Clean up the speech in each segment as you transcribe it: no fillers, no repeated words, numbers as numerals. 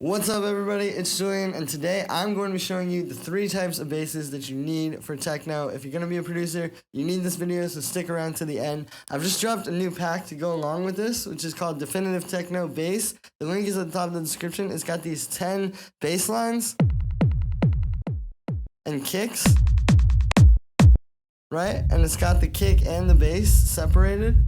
What's up, everybody? It's Julian, and today I'm going to be showing you the 3 types of basses that you need for techno. If you're going to be a producer, you need this video, so stick around to the end. I've just dropped a new pack to go along with this, which is called Definitive Techno Bass. The link is at the top of the description. It's got these 10 bass lines and kicks, right? And it's got the kick and the bass separated,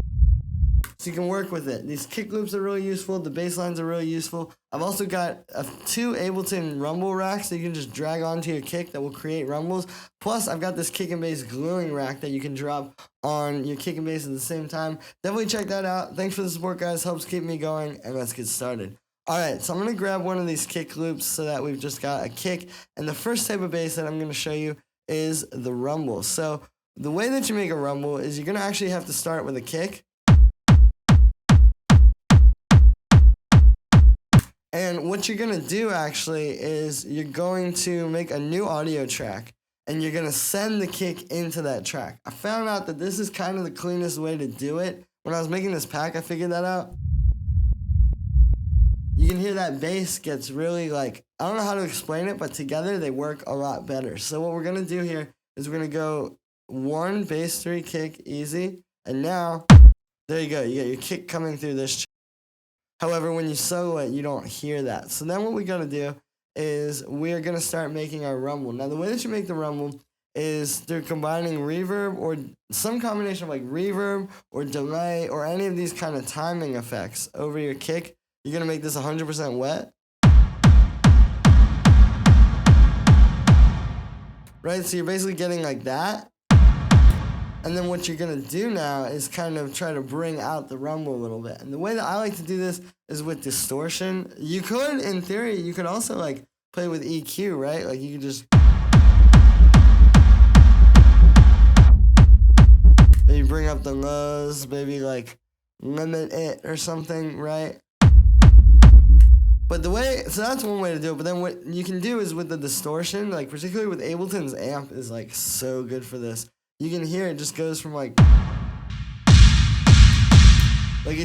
so you can work with it. These kick loops are really useful. The bass lines are really useful. I've also got 2 Ableton rumble racks that you can just drag onto your kick that will create rumbles. Plus, I've got this kick and bass gluing rack that you can drop on your kick and bass at the same time. Definitely check that out. Thanks for the support, guys. Helps keep me going, and let's get started. Alright, so I'm going to grab one of these kick loops so that we've just got a kick. And the first type of bass that I'm going to show you is the rumble. So the way that you make a rumble is you're going to actually have to start with a kick. And what you're going to do actually is you're going to make a new audio track and you're going to send the kick into that track. I found out that this is kind of the cleanest way to do it. When I was making this pack, I figured that out. You can hear that bass gets really I don't know how to explain it, but together they work a lot better. So what we're going to do here is we're going to go 1, bass, 3, kick, easy. And now, there you go. You get your kick coming through this track. However, when you solo it, you don't hear that. So then what we gotta do is we're gonna start making our rumble. Now, the way that you make the rumble is through combining reverb or some combination of reverb or delay or any of these kind of timing effects over your kick. You're gonna make this 100% wet. Right, so you're basically getting like that. And then what you're going to do now is kind of try to bring out the rumble a little bit. And the way that I like to do this is with distortion. You could, in theory, you could also play with EQ, right? You could just maybe bring up the lows, maybe limit it or something, right? But so that's one way to do it. But then what you can do is with the distortion, particularly with Ableton's amp is so good for this. You can hear it just goes from it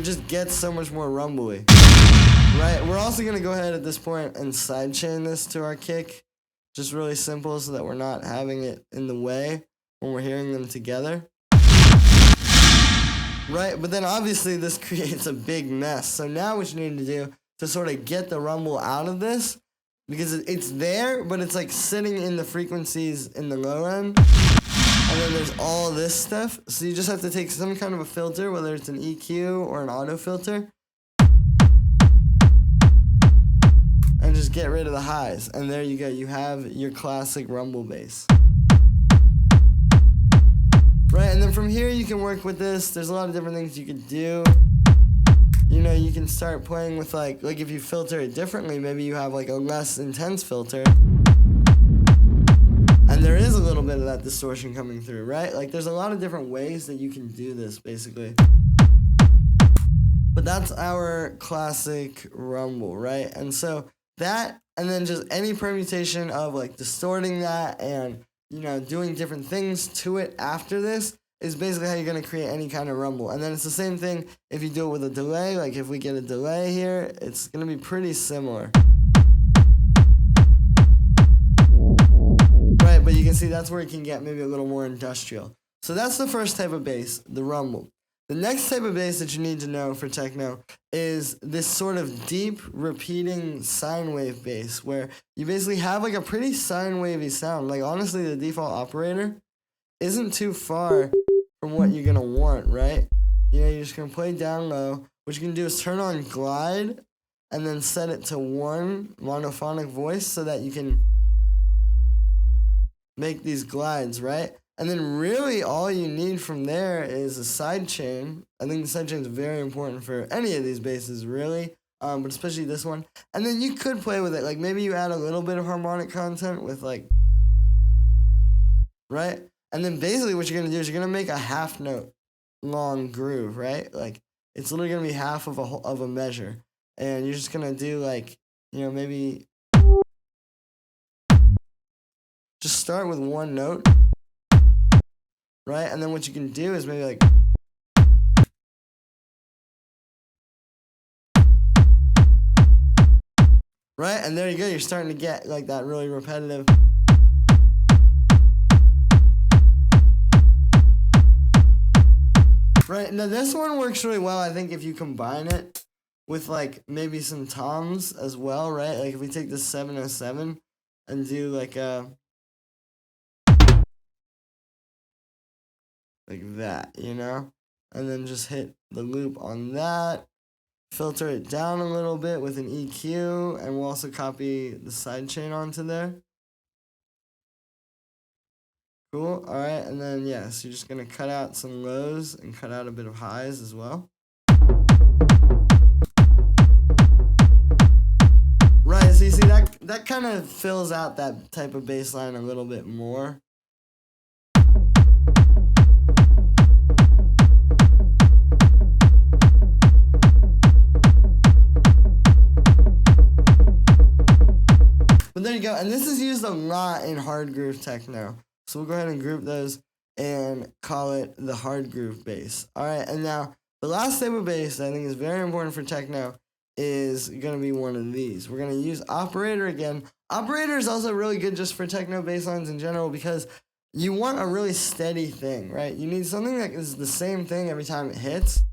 just gets so much more rumbly. Right? We're also going to go ahead at this point and sidechain this to our kick. Just really simple so that we're not having it in the way when we're hearing them together. Right? But then obviously this creates a big mess. So now what you need to do to sort of get the rumble out of this, because it's there, but it's sitting in the frequencies in the low end. And then there's all this stuff. So you just have to take some kind of a filter, whether it's an EQ or an auto filter, and just get rid of the highs. And there you go. You have your classic rumble bass. Right, and then from here you can work with this. There's a lot of different things you could do. You know, you can start playing with if you filter it differently, maybe you have a less intense filter. And there is a little bit of that distortion coming through, right? There's a lot of different ways that you can do this, basically. But that's our classic rumble, right? And so that, and then just any permutation of distorting that and, doing different things to it after this is basically how you're going to create any kind of rumble. And then it's the same thing if you do it with a delay. If we get a delay here, it's going to be pretty similar. But you can see that's where it can get maybe a little more industrial. So that's the first type of bass, the rumble. The next type of bass that you need to know for techno is this sort of deep, repeating sine wave bass, where you basically have a pretty sine wavy sound. Honestly, the default operator isn't too far from what you're going to want, right? You're just going to play down low. What you can do is turn on glide and then set it to 1 monophonic voice so that you can make these glides, right? And then really all you need from there is a sidechain. I think the sidechain is very important for any of these basses, really, but especially this one. And then you could play with it. Maybe you add a little bit of harmonic content with right? And then basically what you're going to do is you're going to make a half note long groove, right? It's literally going to be half of a measure. And you're just going to do maybe just start with 1 note, right? And then what you can do is maybe right? And there you go. You're starting to get like that really repetitive. Right, now this one works really well, I think, if you combine it with, like, maybe some toms as well, right? Like, if we take this 707 and do, like that, you know? And then just hit the loop on that. Filter it down a little bit with an EQ, and we'll also copy the sidechain onto there. Cool, alright, and then, yeah, so you're just going to cut out some lows and cut out a bit of highs as well. Right, so you see, that kind of fills out that type of bass line a little bit more. But there you go, and this is used a lot in hard groove techno. So we'll go ahead and group those and call it the hard groove bass. All right, and now the last type of bass that I think is very important for techno is going to be one of these. We're going to use operator again. Operator is also really good just for techno bass lines in general because you want a really steady thing, right? You need something that is the same thing every time it hits.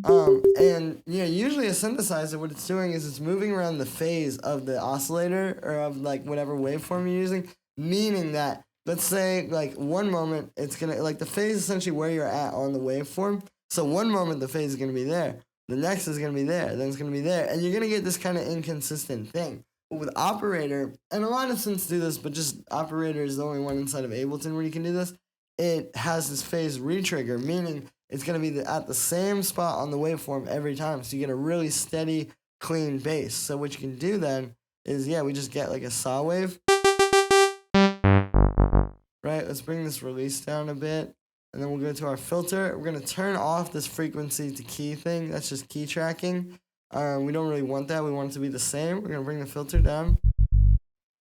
And you know, usually a synthesizer, what it's doing is it's moving around the phase of the oscillator or of like whatever waveform you're using, meaning that let's say like one moment it's gonna like the phase is essentially where you're at on the waveform. So one moment the phase is gonna be there, the next is gonna be there, then it's gonna be there, and you're gonna get this kind of inconsistent thing. But with operator, and a lot of synths do this, but just operator is the only one inside of Ableton where you can do this. It has this phase retrigger, meaning it's going to be at the same spot on the waveform every time. So you get a really steady, clean bass. So what you can do then is, yeah, we just get like a saw wave. Right, let's bring this release down a bit. And then we'll go to our filter. We're going to turn off this frequency to key thing. That's just key tracking. We don't really want that. We want it to be the same. We're going to bring the filter down.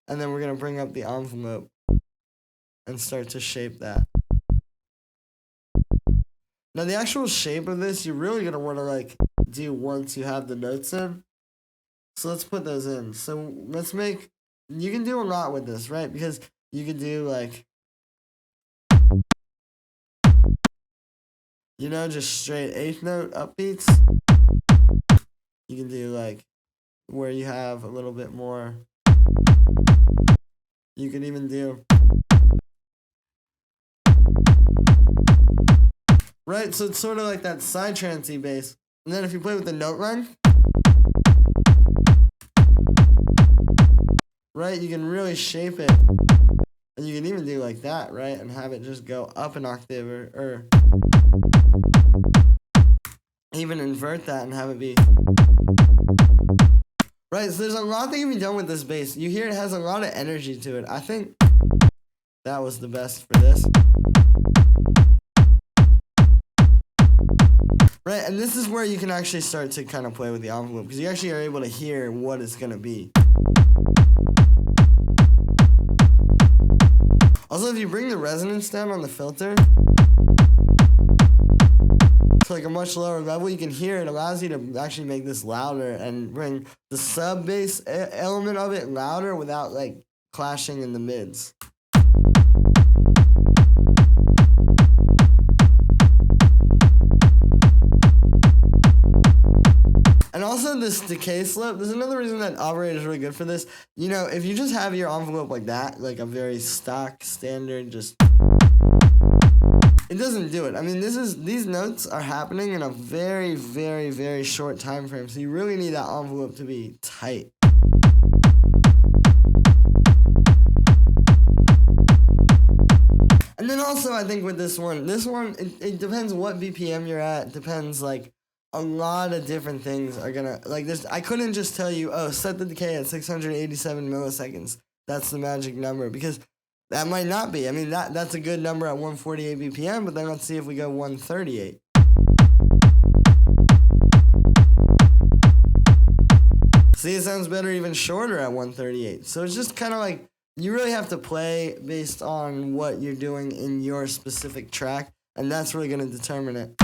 And then we're going to bring up the envelope and start to shape that. Now, the actual shape of this, you're really going to want to, like, do once you have the notes in. So let's put those in. So let's make, you can do a lot with this, right? Because you could do, like, you know, just straight eighth note upbeats. You can do, like, where you have a little bit more. You could even do. Right, so it's sort of like that side trancey bass. And then if you play with the note run, right, you can really shape it. And you can even do like that, right, and have it just go up an octave or even invert that and have it be. Right, so there's a lot that can be done with this bass. You hear it has a lot of energy to it. I think that was the best for this. Right, and this is where you can actually start to kind of play with the envelope because you actually are able to hear what it's going to be. Also, if you bring the resonance down on the filter to like a much lower level, you can hear it allows you to actually make this louder and bring the sub bass element of it louder without like clashing in the mids. And also this decay slope, there's another reason that operator is really good for this. You know, if you just have your envelope like that, like a very stock, standard, just, it doesn't do it. I mean, these notes are happening in a very, very, very short time frame, so you really need that envelope to be tight. And then also, I think with this one, it depends what BPM you're at, depends, like, a lot of different things are gonna, like this. I couldn't just tell you, oh, set the decay at 687 milliseconds. That's the magic number, because that might not be. I mean, that's a good number at 148 BPM, but then let's see if we go 138. See, it sounds better even shorter at 138. So it's just kind of like, you really have to play based on what you're doing in your specific track, and that's really gonna determine it.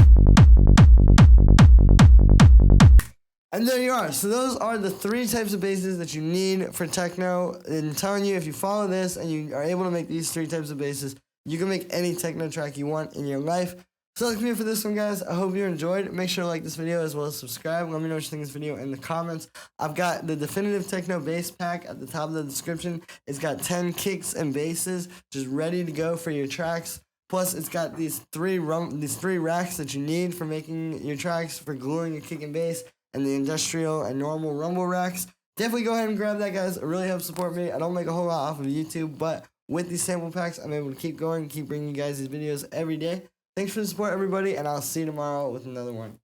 And there you are. So those are the 3 types of basses that you need for techno. And I'm telling you, if you follow this and you are able to make these 3 types of basses, you can make any techno track you want in your life. So that's me for this one, guys. I hope you enjoyed. Make sure to like this video as well as subscribe. Let me know what you think of this video in the comments. I've got the definitive techno bass pack at the top of the description. It's got 10 kicks and basses just ready to go for your tracks. Plus, it's got these three racks that you need for making your tracks, for gluing your kick and bass, and the industrial and normal rumble racks. Definitely go ahead and grab that, guys. It really helps support me. I don't make a whole lot off of YouTube, but with these sample packs, I'm able to keep going, keep bringing you guys these videos every day. Thanks for the support, everybody, and I'll see you tomorrow with another one.